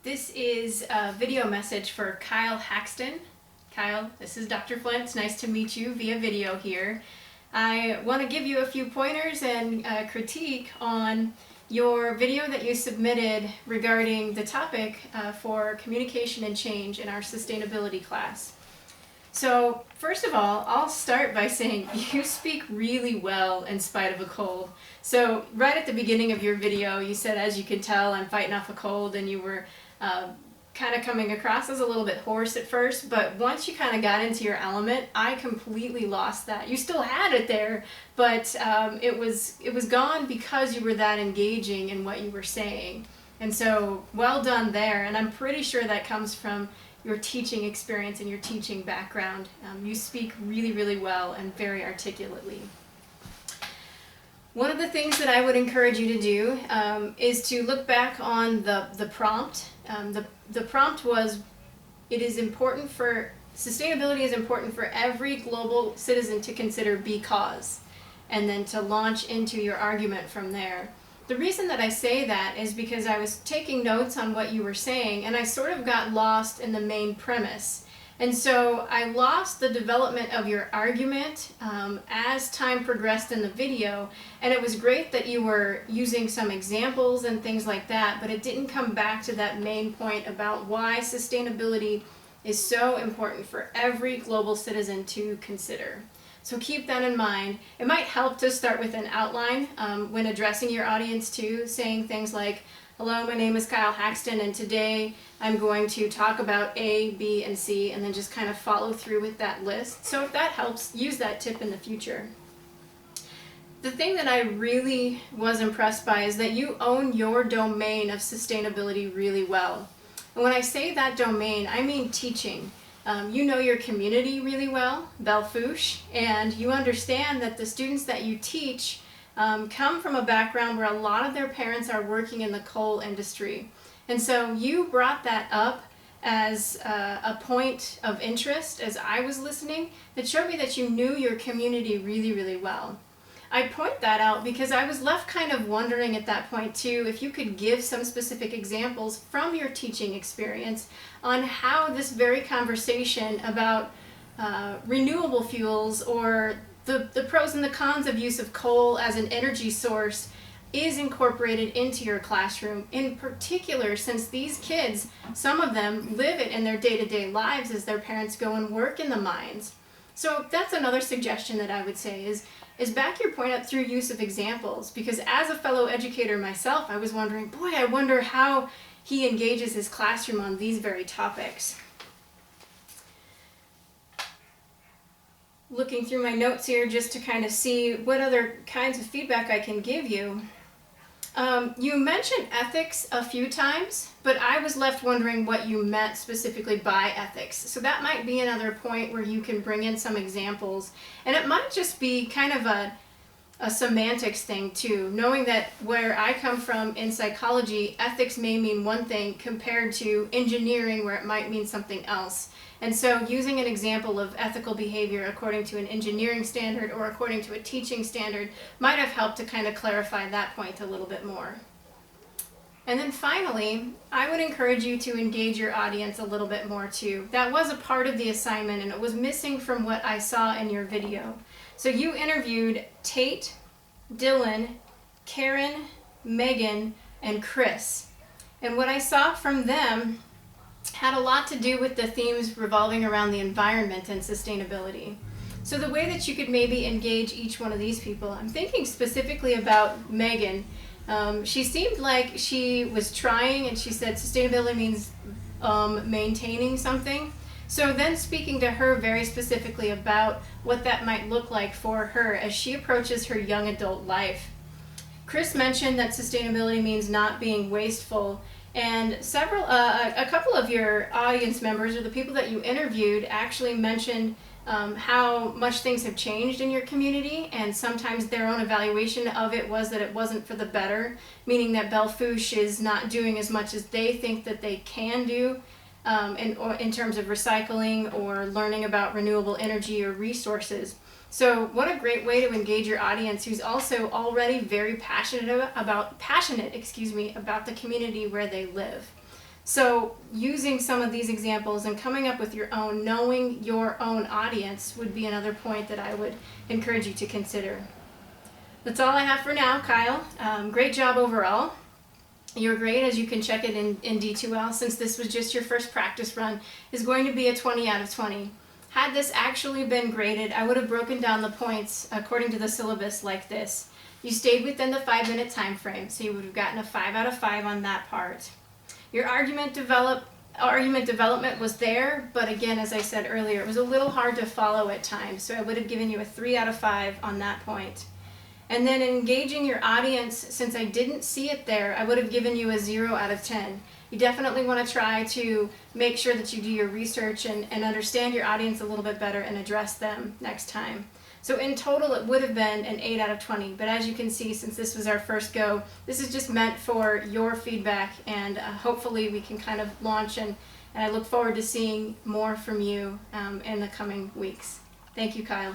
This is a video message for Kyle Haxton. Kyle, this is Dr. Flint. It's nice to meet you via video here. I want to give you a few pointers and critique on your video that you submitted regarding the topic for communication and change in our sustainability class. So first of all, I'll start by saying you speak really well in spite of a cold. So right at the beginning of your video, you said, as you can tell, I'm fighting off a cold, and you were kind of coming across as a little bit hoarse at first, but once you kind of got into your element, I completely lost that. You still had it there, but it was gone because you were that engaging in what you were saying. And so well done there, and I'm pretty sure that comes from your teaching experience and your teaching background. You speak really, really well and very articulately. One of the things that I would encourage you to do is to look back on the prompt. The prompt was, sustainability is important for every global citizen to consider because, and then to launch into your argument from there. The reason that I say that is because I was taking notes on what you were saying, and I sort of got lost in the main premise. And so I lost the development of your argument as time progressed in the video, and it was great that you were using some examples and things like that, but it didn't come back to that main point about why sustainability is so important for every global citizen to consider. So keep that in mind. It might help to start with an outline when addressing your audience too, saying things like, hello, my name is Kyle Haxton, and today I'm going to talk about A, B, and C, and then just kind of follow through with that list. So if that helps, use that tip in the future. The thing that I really was impressed by is that you own your domain of sustainability really well. And when I say that domain, I mean teaching. You know your community really well, Belfouche, and you understand that the students that you teach come from a background where a lot of their parents are working in the coal industry. And so you brought that up as a point of interest as I was listening that showed me that you knew your community really, really well. I point that out because I was left kind of wondering at that point too if you could give some specific examples from your teaching experience on how this very conversation about renewable fuels or the pros and the cons of use of coal as an energy source is incorporated into your classroom, in particular since these kids, some of them live it in their day-to-day lives as their parents go and work in the mines. So that's another suggestion that I would say is back your point up through use of examples, because as a fellow educator myself, I was wondering, boy, I wonder how he engages his classroom on these very topics. Looking through my notes here just to kind of see what other kinds of feedback I can give you. You mentioned ethics a few times, but I was left wondering what you meant specifically by ethics. So that might be another point where you can bring in some examples. And it might just be kind of a semantics thing too, knowing that where I come from in psychology, ethics may mean one thing compared to engineering where it might mean something else. And so using an example of ethical behavior according to an engineering standard or according to a teaching standard might have helped to kind of clarify that point a little bit more. And then finally, I would encourage you to engage your audience a little bit more too. That was a part of the assignment, and it was missing from what I saw in your video. So you interviewed Tate, Dylan, Karen, Megan, and Chris. And what I saw from them had a lot to do with the themes revolving around the environment and sustainability. So the way that you could maybe engage each one of these people, I'm thinking specifically about Megan. She seemed like she was trying, and she said sustainability means maintaining something. So then speaking to her very specifically about what that might look like for her as she approaches her young adult life. Chris mentioned that sustainability means not being wasteful, and a couple of your audience members or the people that you interviewed actually mentioned how much things have changed in your community, and sometimes their own evaluation of it was that it wasn't for the better, meaning that Belfouche is not doing as much as they think that they can do in terms of recycling or learning about renewable energy or resources. So what a great way to engage your audience who's also already very passionate about the community where they live. So using some of these examples and coming up with your own, knowing your own audience would be another point that I would encourage you to consider. That's all I have for now, Kyle. Great job overall. You're great, as you can check it in D2L, since this was just your first practice run, is going to be a 20 out of 20. Had this actually been graded, I would have broken down the points according to the syllabus like this. You stayed within the 5-minute time frame, so you would have gotten a 5 out of 5 on that part. Your argument development was there, but again, as I said earlier, it was a little hard to follow at times, so I would have given you a 3 out of 5 on that point. And then engaging your audience, since I didn't see it there, I would have given you a 0 out of 10. You definitely want to try to make sure that you do your research and understand your audience a little bit better and address them next time. So in total, it would have been an 8 out of 20, but as you can see, since this was our first go, this is just meant for your feedback, and hopefully we can kind of launch, and I look forward to seeing more from you in the coming weeks. Thank you, Kyle.